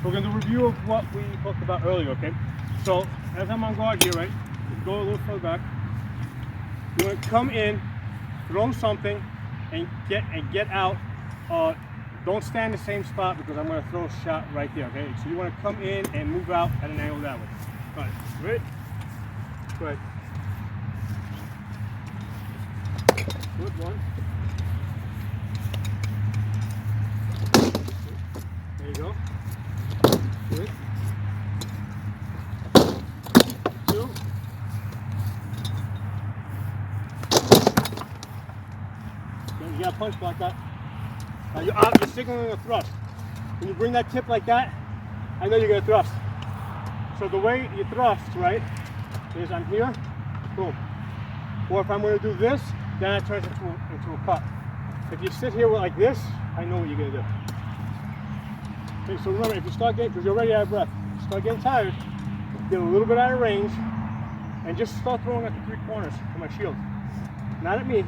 we're going to review of what we talked about earlier, okay? So, as I'm on guard here, right, go a little further back. You want to come in, throw something, and get out. Don't stand in the same spot because I'm going to throw a shot right there, okay? So you want to come in and move out at an angle that way. All right, ready? Go ahead. Good one. There you go. Good. Two. You got to punch like that. Now you're signaling a thrust. When you bring that tip like that, I know you're going to thrust. So the way you thrust, right, is I'm here, boom. Or if I'm going to do this, then I turn it into a cut. If you sit here like this, I know what you're going to do. Okay, so remember, if you start getting, because you're already out of breath, start getting tired, get a little bit out of range, and just start throwing at the 3 corners of my shield. Not at me.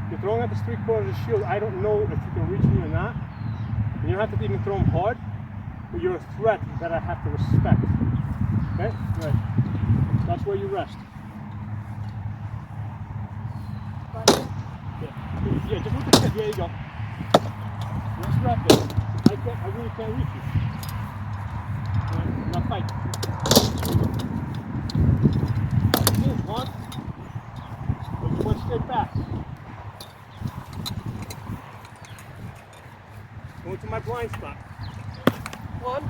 You're throwing at the 3 corners of the shield. I don't know if you can reach me or not. You don't have to even throw them hard, but you're a threat that I have to respect. Okay? Right. That's where you rest. Yeah, just with the tip. There you go. Just wrap it. I really can't reach you. Right, now fight. Move, one. But you went straight back. Go into my blind spot. One.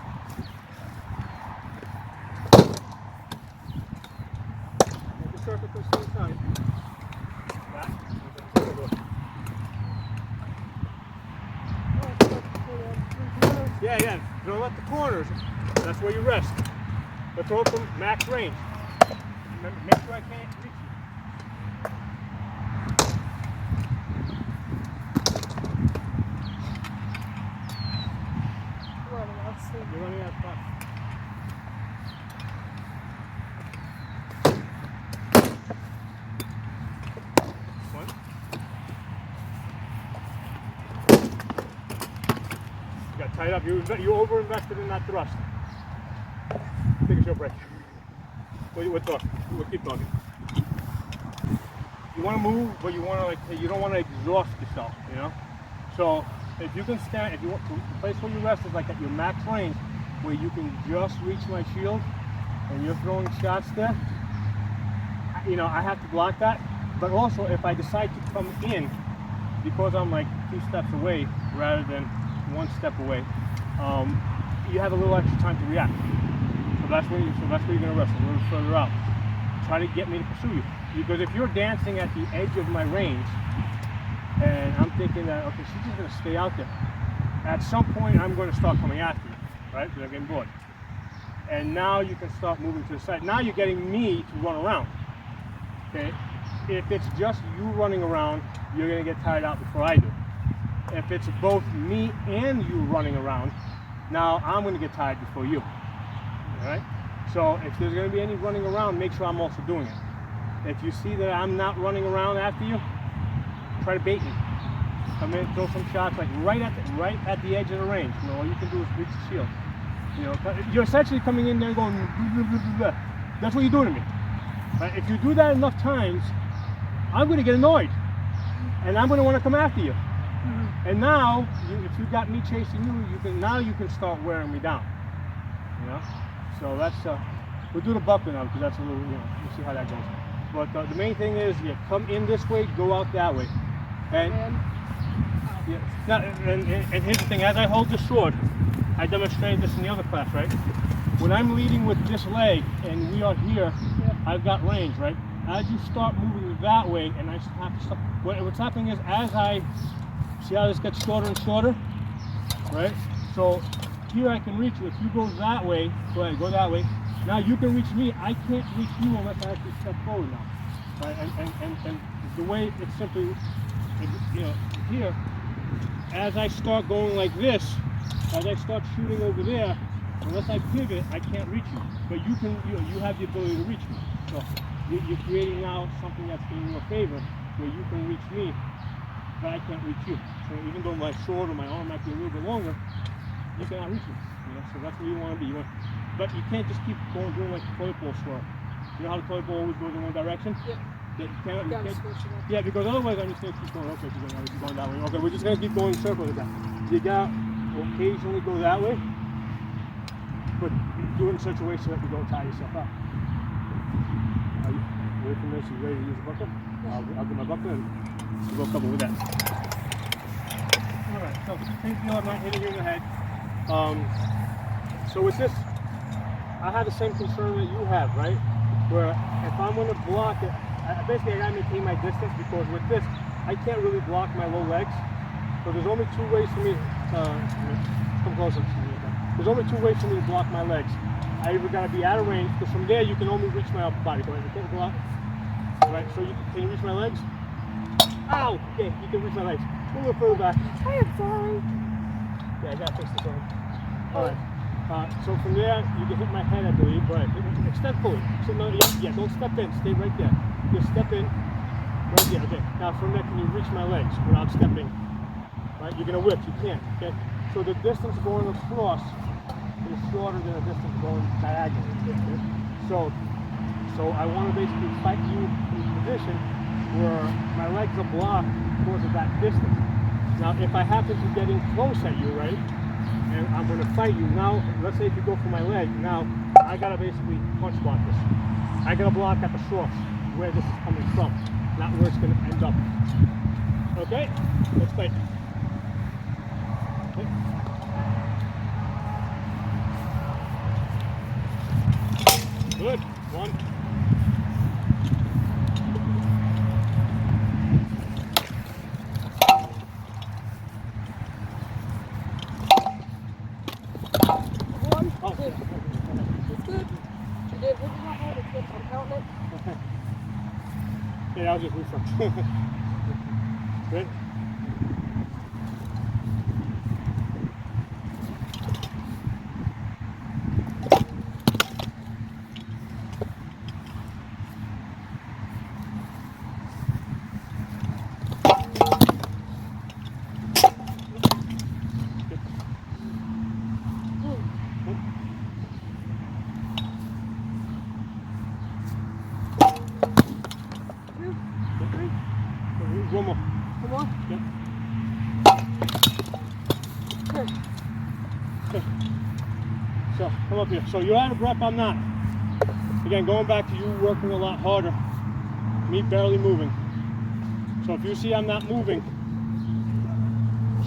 Make a circle at the same time. Back. Yeah. Throw at the corners. That's where you rest. But throw from max range. Remember, make sure I can't reach you. You're running out of spot. One. You got tied up. You over-invested in that thrust. Take a short break. We'll talk. We'll keep talking. You want to move, but you don't want to exhaust yourself, you know? So if you can stand, if you want, the place where you rest is like at your max range, where you can just reach my shield, and you're throwing shots there. You know, I have to block that. But also, if I decide to come in, because I'm like 2 steps away rather than 1 step away, you have a little extra time to react. So that's where you're going to rest, a little further out. Try to get me to pursue you. Because if you're dancing at the edge of my range, and I'm thinking that, okay, she's just going to stay out there. At some point, I'm going to start coming after you, right? Because I'm getting bored. And now you can start moving to the side. Now you're getting me to run around, okay? If it's just you running around, you're going to get tired out before I do. If it's both me and you running around, now I'm going to get tired before you, all right? So if there's going to be any running around, make sure I'm also doing it. If you see that I'm not running around after you, try to bait me. Come in, throw some shots like right at the edge of the range. You know, all you can do is reach the shield. You know, you're essentially coming in there and going, blah, blah, blah, blah. That's what you're doing to me. Right? If you do that enough times, I'm going to get annoyed, and I'm going to want to come after you. And now, if you got me chasing you, you can start wearing me down. You know, so that's we'll do the buckle now because that's a little, you know, we'll see how that goes. But the main thing is, you come in this way, go out that way. And here's the thing, as I hold this sword, I demonstrated this in the other class, right? When I'm leading with this leg and we are here, I've got range, right? As you start moving that way, and I have to stop, what's happening is as I, see how this gets shorter and shorter, right? So here I can reach you. If you go that way, go ahead, go that way. Now you can reach me. I can't reach you unless I actually step forward now. Right? And the way it's simply, you know, here, as I start going like this, as I start shooting over there, unless I pivot, I can't reach you. But you can, you have the ability to reach me. So you're creating now something that's in your favor, where you can reach me, but I can't reach you. So even though my sword or my arm might be a little bit longer, you cannot reach me. You So that's where you want to be. But you can't just keep going doing like the toilet bowl swirl. You know how the toilet bowl always goes in one direction? Yeah. You can't, yeah, because otherwise I'm just going to keep going. Okay, you're going that way. Okay, we're just going to keep going in circles with that. You got to occasionally go that way, but do it in such a way so that you don't tie yourself up. Are you ready for this? You ready to use a bucket? Yeah. I'll get my bucket and we'll cover with that. Alright, so same deal, I'm not hitting you in the head. So with this, I have the same concern that you have, right? Where if I'm going to block it, basically I got to maintain my distance, because with this, I can't really block my low legs. So there's only two ways for me, come closer. There's only two ways for me to block my legs. I either got to be out of range, because from there you can only reach my upper body. Go ahead, you can't block. Alright, so can you reach my legs? Ow! Okay, you can reach my legs. A little further back. I am sorry. Yeah, I got to fix this arm. Alright. So from there, you can hit my head, I believe. Right. Extend fully. So no, yeah, don't step in. Stay right there. Just step in. Right there. Okay. Now from there, can you reach my legs without stepping? Right. You're gonna whip. You can't. Okay. So the distance going across is shorter than the distance going diagonally. Okay? So I want to basically fight you in a position where my legs are blocked because of that distance. Now, if I happen to get in close at you, right? And I'm going to fight you. Now, let's say if you go for my leg, now I got to basically punch block this. I got to block at the source, where this is coming from, not where it's going to end up. Okay? Let's fight. Okay. Good. One. Yeah, that was just reflex. Good. One more. Come on. Yep. Okay. So, come up here. So you're out of breath, I'm not. Again, going back to you working a lot harder, me barely moving. So if you see I'm not moving,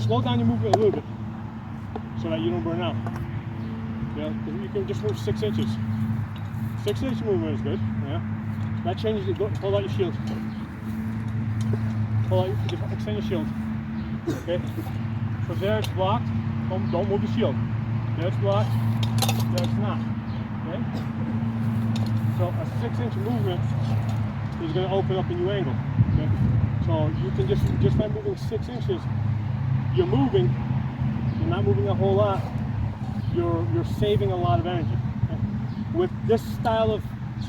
slow down your movement a little bit so that you don't burn out. Yeah, you can just move 6 inches. 6 inch movement is good. Yeah. That changes it. Hold out your shield. Hold out, just extend your shield. Okay. So there it's blocked. Don't move the shield. There it's blocked. There it's not. Okay. So a 6 inch movement is going to open up a new angle. Okay. So you can just by moving 6 inches, you're moving. You're not moving a whole lot. You're saving a lot of energy. Okay. With this style of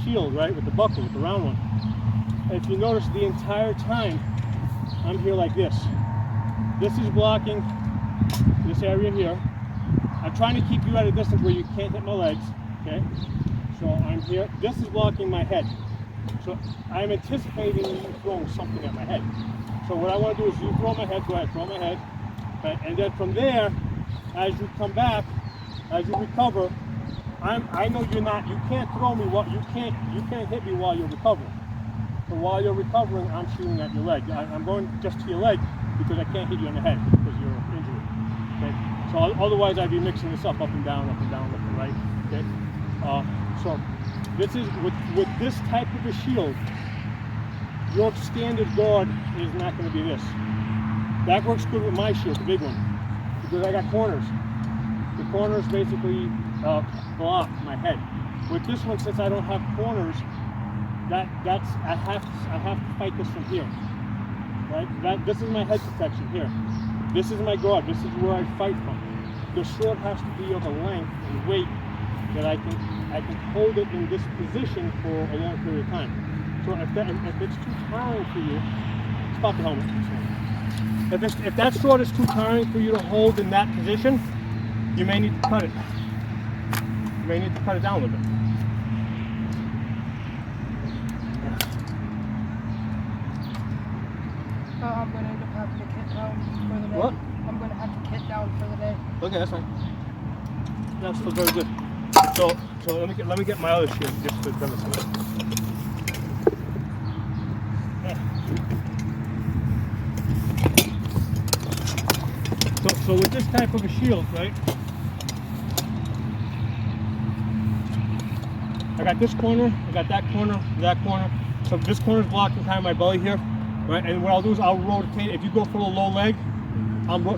shield, right, with the buckle, with the round one, if you notice the entire time, I'm here like this. This is blocking this area here. I'm trying to keep you at a distance where you can't hit my legs, okay? So I'm here. This is blocking my head. So I'm anticipating you throwing something at my head. So what I want to do is you throw my head, go ahead, throw my head. Okay? And then from there, as you come back, as you recover, I know you can't throw me, you can't hit me while you're recovering. So while you're recovering, I'm shooting at your leg. I'm going just to your leg because I can't hit you in the head because you're injured. Okay. So otherwise, I'd be mixing this up and down, left and right. Okay. So this is with this type of a shield, your standard guard is not going to be this. That works good with my shield, the big one, because I got corners. The corners basically block my head. With this one, since I don't have corners, I have to fight this from here, right? This is my head protection here. This is my guard. This is where I fight from. The sword has to be of a length and weight that I can hold it in this position for a long period of time. So if it's too tiring for you, stop the helmet. If that sword is too tiring for you to hold in that position, you may need to cut it. You may need to cut it down a little bit. I'm going to end up having to kit down for the day. What? I'm going to have to kit down for the day. Okay, that's fine. That's still very good. So let me get my other shield just to demonstrate. So with this type of a shield, right? I got this corner, I got that corner, that corner. So this corner is blocking kind of my belly here, right? And what I'll do is I'll rotate. If you go for the low leg,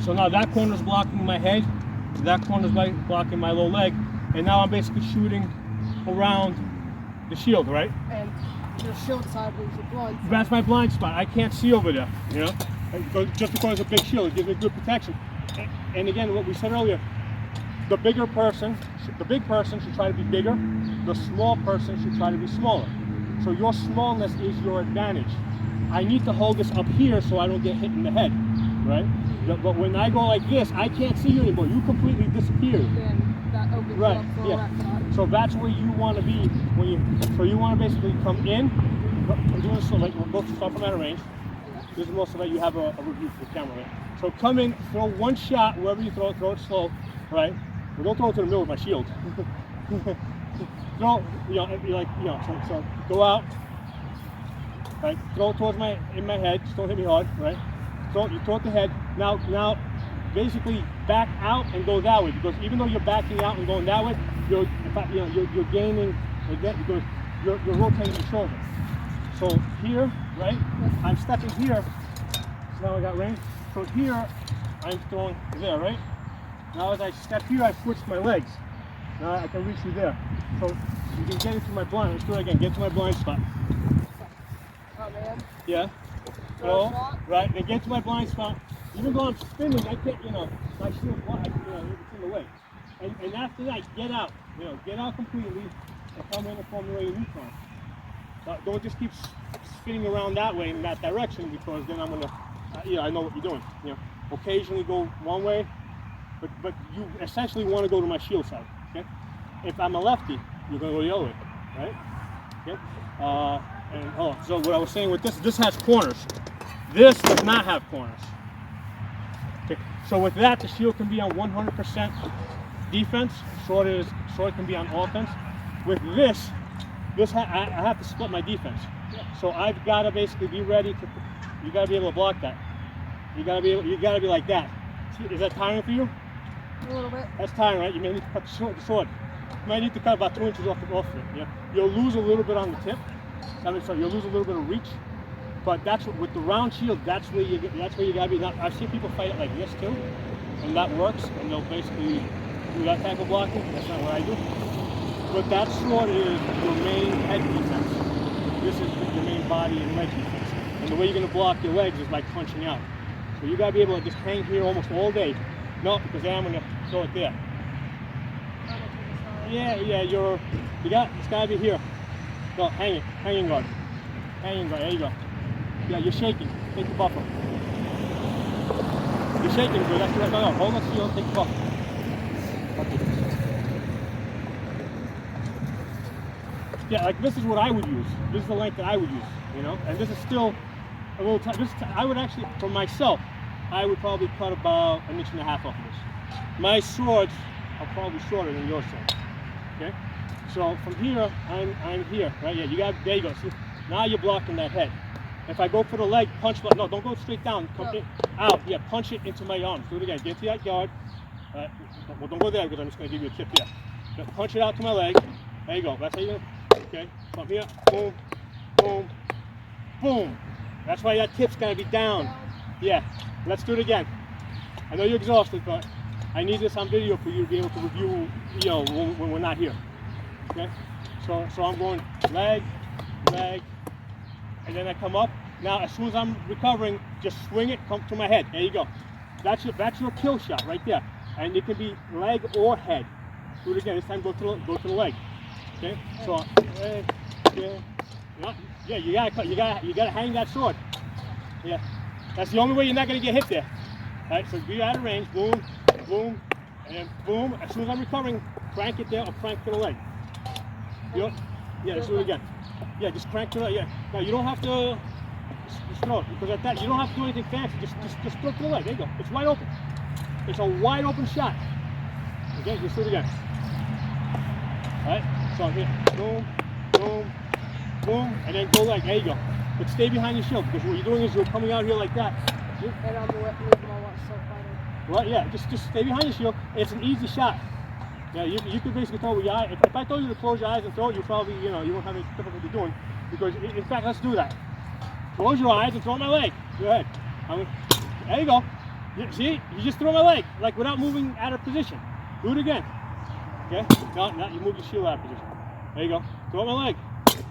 so now that corner is blocking my head, that corner is blocking my low leg, and now I'm basically shooting around the shield, right? And your shield side is your blind spot. That's my blind spot. I can't see over there, you know? Just because it's a big shield, it gives me good protection. And again, what we said earlier, the big person should try to be bigger, the small person should try to be smaller. So your smallness is your advantage. I need to hold this up here so I don't get hit in the head, right? But when I go like this, I can't see you anymore. You completely disappear. Then that opens Right, up for yeah. recti. So that's where you want to be when so you want to basically come in. I'm doing this so like we'll both start from out of range. This is more so that you have a review for the camera, right? So come in, throw one shot wherever you throw it slow, right? But don't throw it to the middle of my shield. Throw, so go out, right? Throw it towards in my head. Just don't hit me hard, right? You throw it to the head. Now, basically back out and go that way, because even though you're backing out and going that way, you're gaining because you're rotating your shoulder. So here, right? I'm stepping here. So now I got range. So here, I'm throwing there, right? Now as I step here, I switch my legs. Now I can reach you there. So you can get into my blind. Let's do it again. Get to my blind spot. Oh man. Yeah. So, right, then get to my blind spot. Even though I'm spinning, I can't, my shield, it's in the way. And after that, get out. Get out completely and come in and form your neutron. Don't just keep spinning around that way in that direction, because then I'm gonna, I know what you're doing. Occasionally go one way, but you essentially want to go to my shield side. Okay. If I'm a lefty, you're gonna go the other way, right? Okay. So what I was saying with this has corners. This does not have corners. Okay. So with that, the shield can be on 100% defense. Sword can be on offense. With this I have to split my defense. So I've got to basically be ready to. You got to be able to block that. You got to be like that. Is that tiring for you? A little bit. That's tiring, right? You may need to cut the sword. You might need to cut about 2 inches off it. Yeah. You'll lose a little bit on the tip. You'll lose a little bit of reach. But that's with the round shield. That's where you gotta be. Now, I've seen people fight it like this too, and that works. And they'll basically do that type of blocking. That's not what I do. But that sword is your main head defense. This is your main body and leg defense. And the way you're gonna block your legs is by punching out. So you gotta be able to just hang here almost all day. No, because then I'm gonna throw it there. Yeah. It's gotta be here. No, hanging guard. Hanging guard. There you go. Yeah, you're shaking. Take the buffer. You're shaking, good. That's right. No. Hold the shield. Take the buffer. Okay. Yeah, like this is what I would use. This is the length that I would use. And this is still a little tight. I would actually, for myself, I would probably cut about 1.5 inches off of this. My swords are probably shorter than your sword. Okay. So from here, I'm here, right? Yeah, there you go. See, now you're blocking that head. If I go for the leg, punch, no, don't go straight down. Come in, out, yeah, punch it into my arms. Do it again. Get to that guard. Well, don't go there because I'm just going to give you a tip here. Just punch it out to my leg. There you go. That's how you're going to, okay. From here, boom, boom, boom. That's why that tip's got to be down. Yeah, let's do it again. I know you're exhausted, but I need this on video for you to be able to review, when we're not here. Okay? So I'm going leg, and then I come up. Now, as soon as I'm recovering, just swing it, come to my head. There you go. That's your kill shot right there. And it can be leg or head. Do it again. This time, go to the leg. Okay. So, yeah, you gotta hang that sword. Yeah. That's the only way you're not gonna get hit there. All right. So be out of range. Boom, boom, and then boom. As soon as I'm recovering, crank it down or crank to the leg. Yeah, just do it again. Yeah, just crank to the leg. Yeah. Now you don't have to just throw it, because at that you don't have to do anything fancy. Just throw it to the leg. There you go. It's wide open. It's a wide open shot. Okay, just do it again. All right. So here, boom, boom, boom, and then go leg. There you go. But stay behind your shield, because what you're doing is you're coming out here like that. And I'm leaving all that stuff fighting. Well, yeah, just stay behind your shield. It's an easy shot. Yeah, you could basically throw with your eye. If I told you to close your eyes and throw it, you probably, you won't have any difficulty doing. Because in fact, let's do that. Close your eyes and throw my leg. Go ahead. There you go. See, you just throw my leg, like without moving out of position. Do it again. Okay? Now you move your shield out of position. There you go. Throw my leg.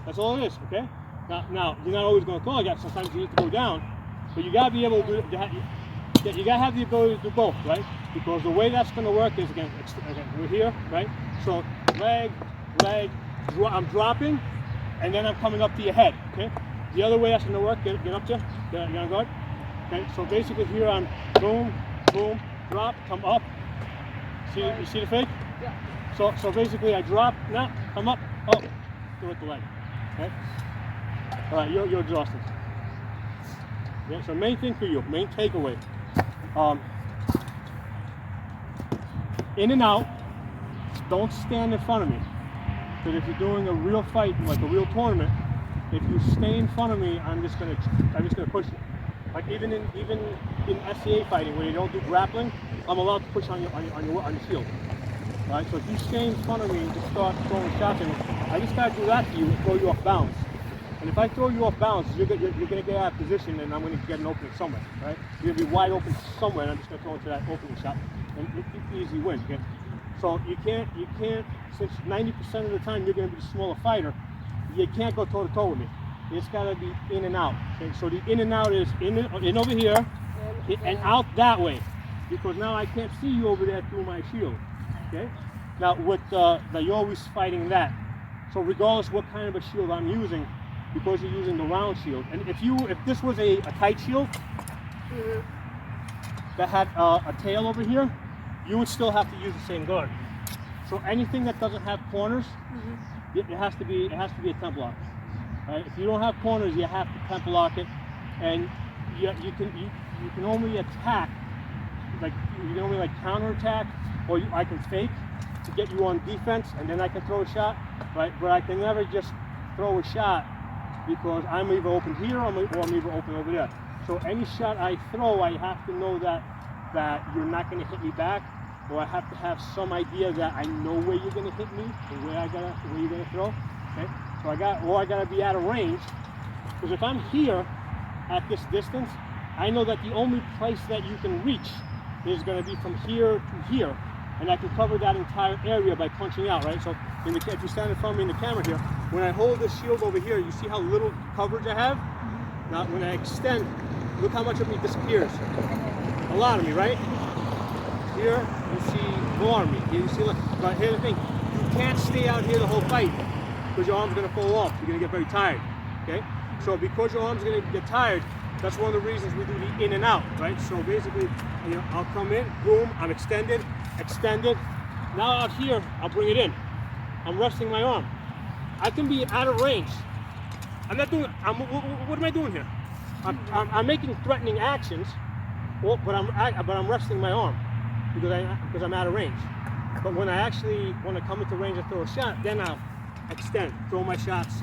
That's all it is. Okay? Now you're not always going to throw like that. Sometimes you need to go down, but you gotta be able to do it. You gotta have the ability to do both, right? Because the way that's going to work is again, we're here, right? So leg, I'm dropping, and then I'm coming up to your head. Okay? The other way that's going to work, get up to, get on guard. Okay? So basically here I'm boom, boom, drop, come up. You see the fake? Yeah. So basically I drop, now come up, oh, do it with the leg. Okay? All right, you're exhausted. Yeah, so main thing for you, main takeaway. In and out, don't stand in front of me. Because if you're doing a real fight, like a real tournament, if you stay in front of me, I'm just gonna push you. Like even in SCA fighting, where you don't do grappling, I'm allowed to push on your shield. Right? So if you stay in front of me and just start throwing shots at me, I just gotta do that to you and throw you off balance. And if I throw you off balance, you're gonna get out of position, and I'm gonna get an opening somewhere, right? You're gonna be wide open somewhere, and I'm just gonna throw into that opening shot, and easy win. Okay? So you can't, since 90% of the time you're gonna be the smaller fighter, you can't go toe to toe with me. It's gotta be in and out. Okay? So the in and out is in over here, and out that way, because now I can't see you over there through my shield. Okay? Now with you're always fighting that. So regardless what kind of a shield I'm using, because you're using the round shield, and if this was a tight shield that had a tail over here, you would still have to use the same guard. So anything that doesn't have corners, it has to be a temp lock. Right? If you don't have corners, you have to temp lock it, and you can only attack, like you can only like counterattack, or I can fake to get you on defense, and then I can throw a shot. Right? But I can never just throw a shot, because I'm either open here or I'm either open over there. So any shot I throw, I have to know that you're not going to hit me back, or I have to have some idea that I know where you're going to hit me, or where you're going to throw. Okay? So I got to be out of range, because if I'm here at this distance, I know that the only place that you can reach is going to be from here to here, and I can cover that entire area by punching out, right? So if you stand in front of me in the camera here, when I hold this shield over here, you see how little coverage I have? Now when I extend, look how much of me disappears. A lot of me, right? Here you see more of me. You see, look, but here's the thing, you can't stay out here the whole fight, because your arm's gonna fall off. You're gonna get very tired. Okay? So because your arm's gonna get tired, that's one of the reasons we do the in and out, right? So basically, I'll come in, boom, I'm extended. Now out here, I'll bring it in. I'm resting my arm. I can be out of range. What am I doing here? I'm making threatening actions, but I'm resting my arm because I'm out of range. But when I actually want to come into range and throw a shot, then I'll extend, throw my shots,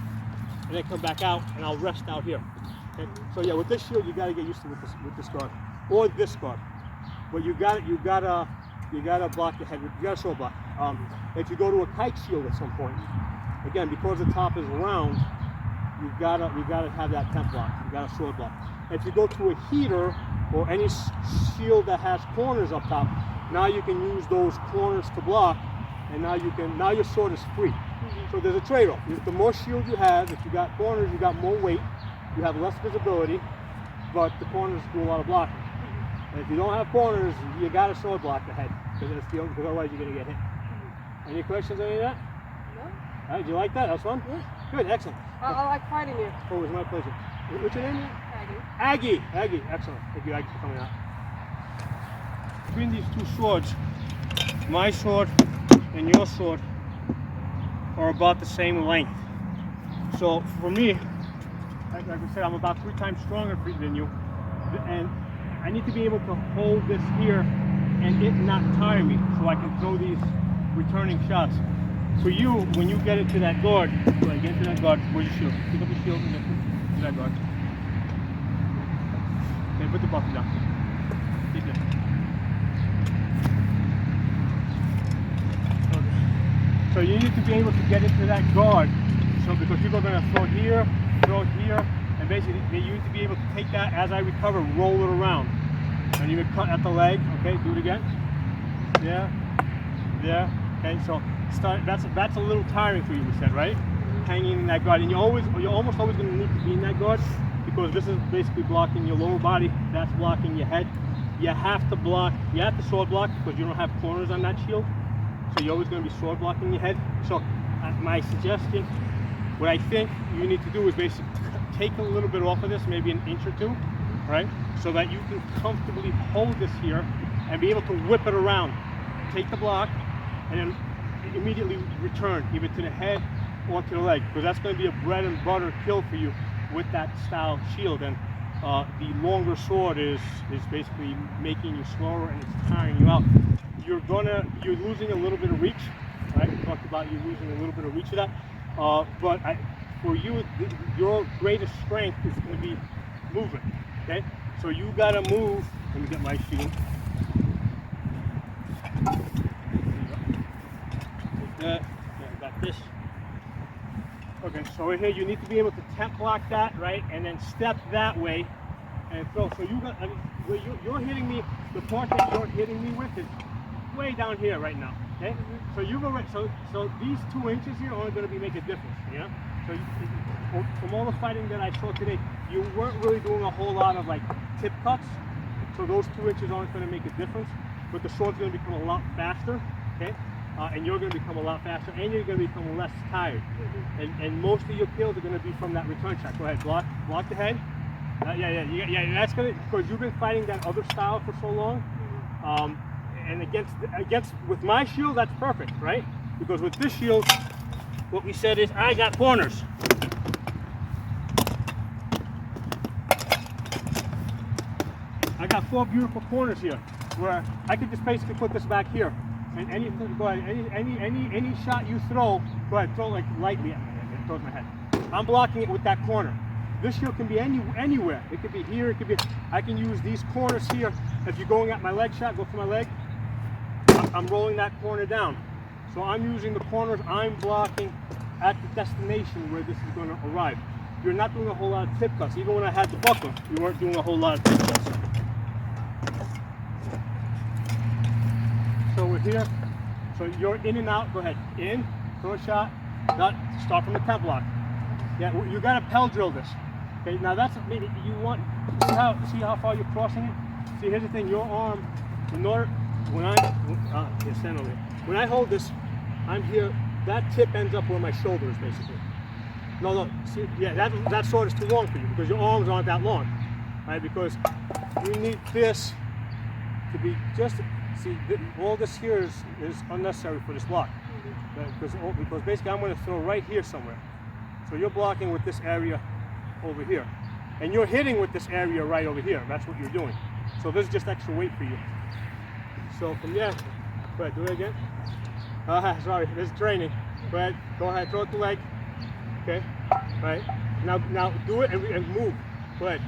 and then come back out, and I'll rest out here. Okay? So yeah, with this shield, you got to get used to with this guard or this guard. But you gotta block the head. You gotta sword block. If you go to a kite shield at some point, again, because the top is round, you gotta have that temp block. You gotta sword block. If you go to a heater or any shield that has corners up top, now you can use those corners to block, and now your sword is free. So there's a trade-off. The more shield you have, if you got corners, you got more weight, you have less visibility, but the corners do a lot of blocking. And if you don't have corners, you got to sword block the head, because otherwise you're going to get hit. Any questions on any of that? No. All right, did you like that? That was fun? Yeah. Good, excellent. I like fighting you. Oh, it was my pleasure. What's your name? Aggie. Aggie, excellent. Thank you, Aggie, for coming out. Between these two swords, my sword and your sword are about the same length. So for me, like I said, I'm about 3 times stronger than you, and I need to be able to hold this here and it not tire me, so I can throw these returning shots. For you, when you get into that guard, like get into that guard, where's your shield? Pick up your shield and get into that guard. Okay, put the buckle down. Keep it. Okay. So you need to be able to get into that guard. So because people are going to throw here, and basically you need to be able to take that as I recover, roll it around. And you can cut at the leg. Okay, do it again. Yeah. Okay, so start. That's a little tiring for you, we said, right? Hanging in that guard, and you're almost always going to need to be in that guard because this is basically blocking your lower body. That's blocking your head. You have to block. You have to sword block because you don't have corners on that shield, so you're always going to be sword blocking your head. So my suggestion, what I think you need to do is basically take a little bit off of this, maybe an inch or 2, right? So that you can comfortably hold this here and be able to whip it around. Take the block and then immediately return either to the head or to the leg, because that's going to be a bread and butter kill for you with that style shield. And the longer sword is basically making you slower and it's tiring you out. You're losing a little bit of reach, right? We talked about you losing a little bit of reach of that. But for you, your greatest strength is going to be movement. Okay, so you got to move. Let me get my shield. Take that. Yeah, I got this. Okay, so right here you need to be able to temp block that, right, and then step that way and throw. So you got, I mean, where you're hitting me, the part that you're hitting me with is way down here right now. Okay, so you've already, so these 2 inches here are only going to make a difference. Yeah. So from all the fighting that I saw today, you weren't really doing a whole lot of like tip cuts. So those 2 inches aren't going to make a difference. But the sword's going to become a lot faster. Okay. And you're going to become a lot faster, and you're going to become less tired. And most of your kills are going to be from that return shot. Go ahead, block the head. Yeah. That's going to, because you've been fighting that other style for so long. And against with my shield, that's perfect, right? Because with this shield, what we said is I got corners. I got 4 beautiful corners here, where I could just basically put this back here. And go ahead, any shot you throw, go ahead, throw like lightly at me. It throws my head. I'm blocking it with that corner. This shield can be anywhere. It could be here, it could be, I can use these corners here. If you're going at my leg shot, go for my leg. I'm rolling that corner down. So I'm using the corners I'm blocking at the destination where this is going to arrive. You're not doing a whole lot of tip cuts. Even when I had the buckler, you weren't doing a whole lot of tip cuts. So we're here. So you're in and out. Go ahead. In, throw a shot. Start from the temp block. Yeah, you got to pel drill this. Okay, now that's maybe you want. See how far you're crossing it. See, here's the thing. Your arm, in order, when I hold this, I'm here. That tip ends up where my shoulder is, basically. No. See, yeah, that sword is too long for you because your arms aren't that long, right? Because we need this to be just. See, all this here is unnecessary for this block, because basically I'm going to throw right here somewhere. So you're blocking with this area over here, and you're hitting with this area right over here. That's what you're doing. So this is just extra weight for you. So from there, go ahead, do it again. Sorry, this is training. Go ahead, throw it the leg. Okay, right. Now do it and move. Go ahead.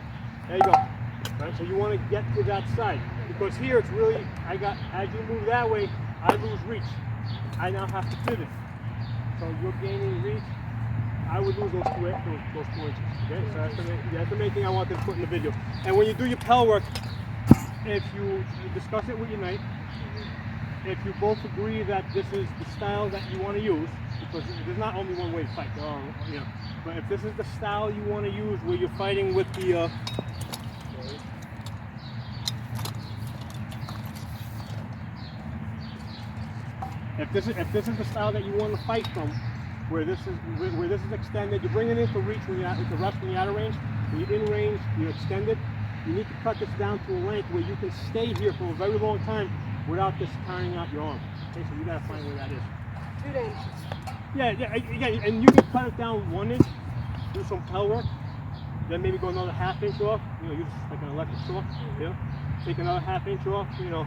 There you go. Right, so you want to get to that side, because here it's really, as you move that way, I lose reach. I now have to pivot. So you're gaining reach. I would lose those 2 inches. Okay, so that's the main thing I wanted to put in the video. And when you do your pel work, if you discuss it with your knight, if you both agree that this is the style that you want to use, because there's not only one way to fight, but if this is the style you want to use where you're fighting with the if this is the style that you want to fight from, where this is extended, you bring it into reach when you're at the rest when you're out of range. When you're in range, you extend it. You need to cut this down to a length where you can stay here for a very long time without this tiring out your arm. Okay, so you gotta find where that is. 2 inches. Yeah, again, and you can cut it down 1 inch, do some pell work, then maybe go another 1/2 inch off. You know, use like an electric saw. You know, take another 1/2 inch off. You know,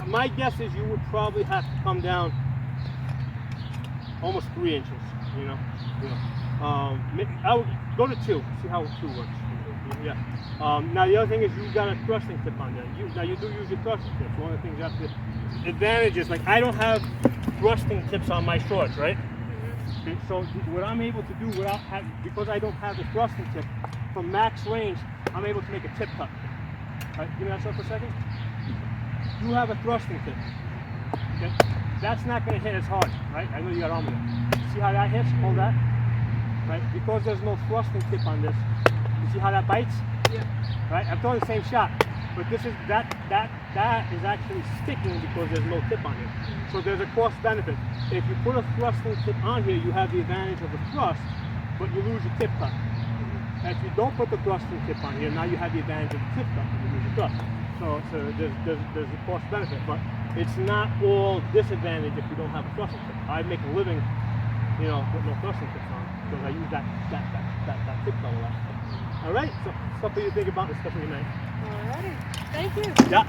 my guess is you would probably have to come down almost 3 inches. You know. I would go to 2. See how 2 works. Yeah. Now the other thing is you got a thrusting tip on there. Now you do use your thrusting tips. One of the things you have to advantages, like I don't have thrusting tips on my shorts, right? Okay, so what I'm able to do because I don't have the thrusting tip, from max range, I'm able to make a tip cut. All right, give me that stuff for a second. You have a thrusting tip. Okay, that's not going to hit as hard, right? I know you got armor there. See how that hits? Hold that. Right? Because there's no thrusting tip on this. You see how that bites? Yep. Right? I'm throwing the same shot, but this is that is actually sticking because there's no tip on it. So there's a cost benefit. If you put a thrusting tip on here, you have the advantage of the thrust, but you lose your tip cut. And if you don't put the thrusting tip on here, now you have the advantage of the tip cut, and you lose your thrust. So there's a cost benefit, but it's not all disadvantage if you don't have a thrusting tip. I make a living, you know, with no thrusting tips on because I use that tip cut a lot. All right, so stuff for you to think about, and stuff for you, man. Alrighty. Thank you. Yeah.